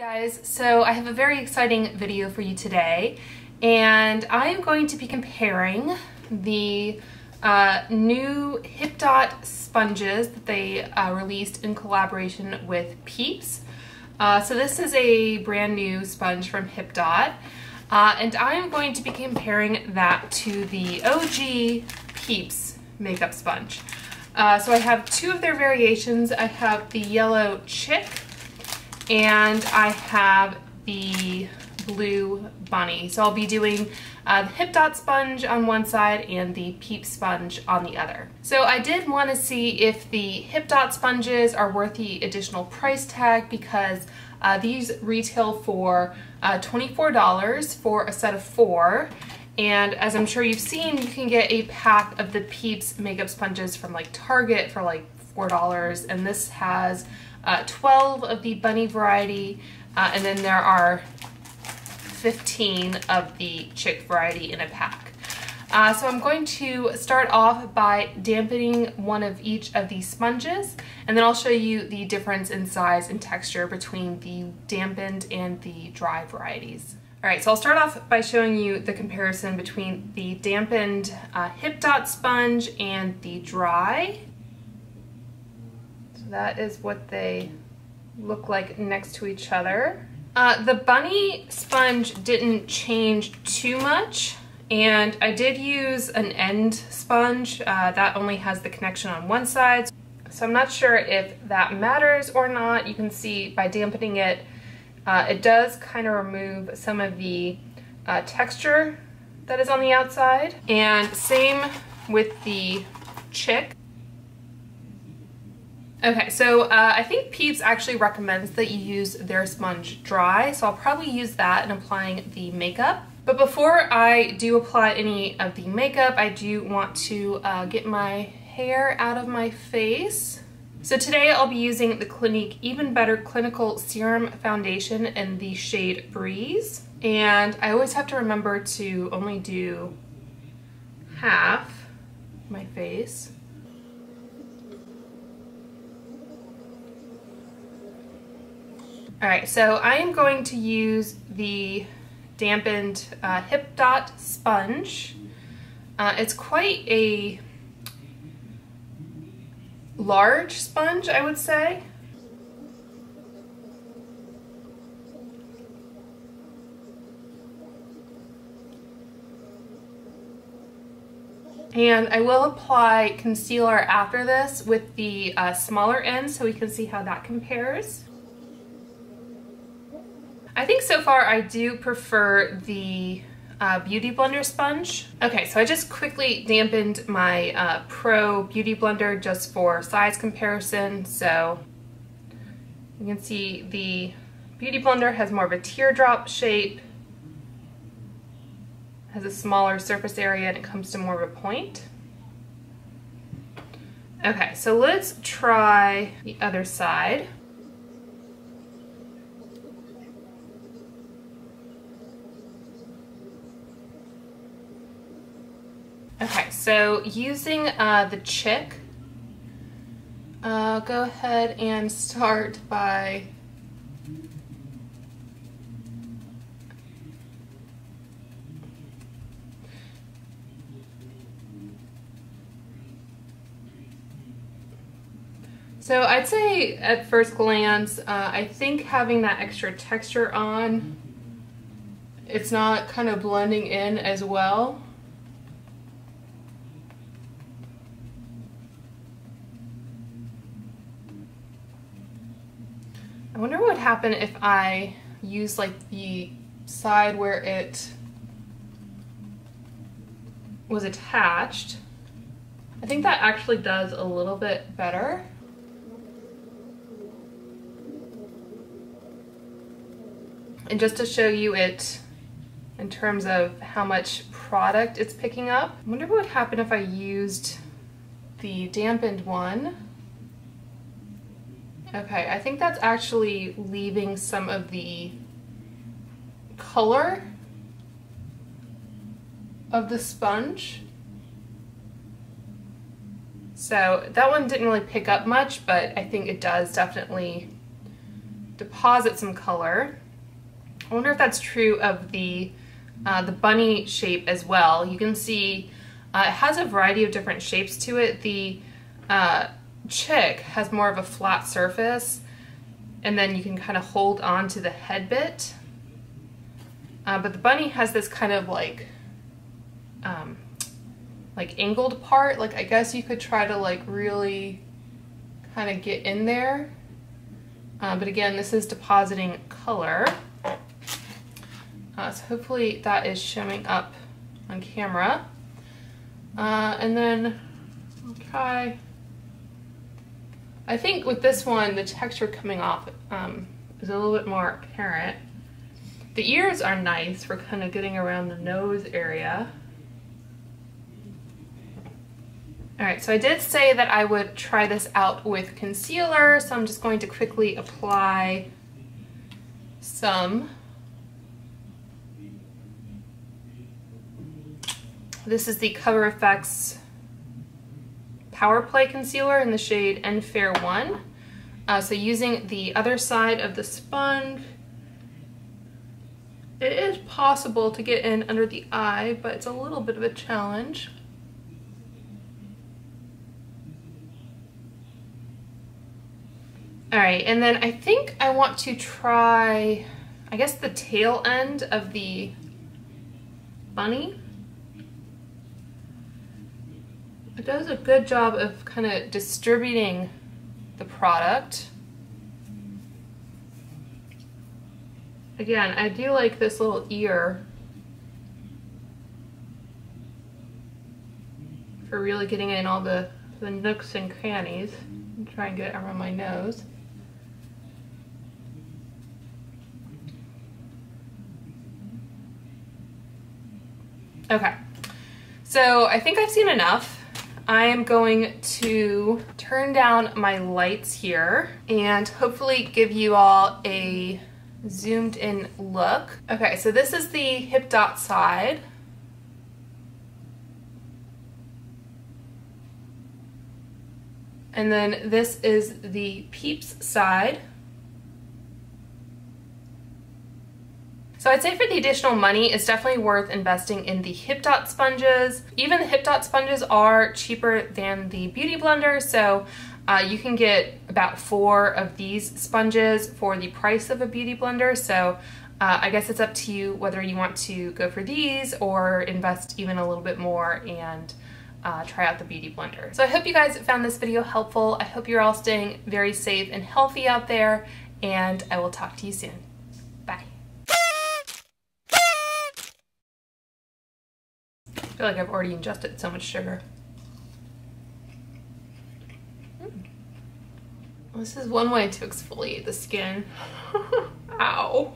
Guys, so I have a very exciting video for you today, and I am going to be comparing the new HipDot sponges that they released in collaboration with Peeps. So this is a brand new sponge from HipDot, and I am going to be comparing that to the OG Peeps makeup sponge. So I have two of their variations. I have the yellow chick and I have the blue bunny. So I'll be doing the HipDot sponge on one side and the Peeps sponge on the other. So I did want to see if the HipDot sponges are worth the additional price tag, because these retail for $24 for a set of 4. And as I'm sure you've seen, you can get a pack of the Peeps makeup sponges from like Target for like $4, and this has 12 of the bunny variety, and then there are 15 of the chick variety in a pack. So I'm going to start off by dampening one of each of these sponges, and then I'll show you the difference in size and texture between the dampened and the dry varieties. Alright, so I'll start off by showing you the comparison between the dampened HipDot sponge and the dry. So that is what they look like next to each other. The bunny sponge didn't change too much, and I did use an end sponge that only has the connection on one side. So I'm not sure if that matters or not. You can see by dampening it, it does kind of remove some of the texture that is on the outside. And same with the chick. Okay, so I think Peeps actually recommends that you use their sponge dry, so I'll probably use that in applying the makeup. But before I do apply any of the makeup, I do want to get my hair out of my face. So today I'll be using the Clinique Even Better Clinical Serum Foundation in the shade Breeze. And I always have to remember to only do half my face. Alright, so I am going to use the dampened HipDot sponge. It's quite a large sponge, I would say. And I will apply concealer after this with the smaller end so we can see how that compares. I think so far I do prefer the Beauty Blender sponge. Okay, so I just quickly dampened my Pro Beauty Blender just for size comparison. So you can see the Beauty Blender has more of a teardrop shape, has a smaller surface area, and it comes to more of a point. Okay, so let's try the other side. Okay, so using the chick, go ahead and start by so I'd say at first glance, I think having that extra texture on, it's not kind of blending in as well. I wonder what would happen if I use like the side where it was attached. I think that actually does a little bit better. And just to show you it in terms of how much product it's picking up, I wonder what would happen if I used the dampened one. Okay, I think that's actually leaving some of the color of the sponge. So that one didn't really pick up much, but I think it does definitely deposit some color. I wonder if that's true of the bunny shape as well. You can see it has a variety of different shapes to it. The chick has more of a flat surface, and then you can kind of hold on to the head bit. But the bunny has this kind of like angled part. Like, I guess you could try to like really kind of get in there. But again, this is depositing color. So hopefully that is showing up on camera. And then I'll try, I think with this one, the texture coming off is a little bit more apparent. The ears are nice for kind of getting around the nose area. All right, so I did say that I would try this out with concealer, so I'm just going to quickly apply some. This is the Cover FX Power Play Concealer in the shade N-Fair 1. So using the other side of the sponge, it is possible to get in under the eye, but it's a little bit of a challenge. All right, and then I think I want to try, I guess, the tail end of the bunny. It does a good job of kind of distributing the product. Again, I do like this little ear for really getting in all the nooks and crannies. And try and get it around my nose. Okay, so I think I've seen enough. I am going to turn down my lights here and hopefully give you all a zoomed in look. Okay, so this is the HipDot side. And then this is the Peeps side. So I'd say for the additional money, it's definitely worth investing in the HipDot sponges. Even the HipDot sponges are cheaper than the Beauty Blender, so you can get about 4 of these sponges for the price of a Beauty Blender. So I guess it's up to you whether you want to go for these or invest even a little bit more and try out the Beauty Blender. So I hope you guys found this video helpful. I hope you're all staying very safe and healthy out there, and I will talk to you soon. Bye. I feel like I've already ingested so much sugar. This is one way to exfoliate the skin. Ow.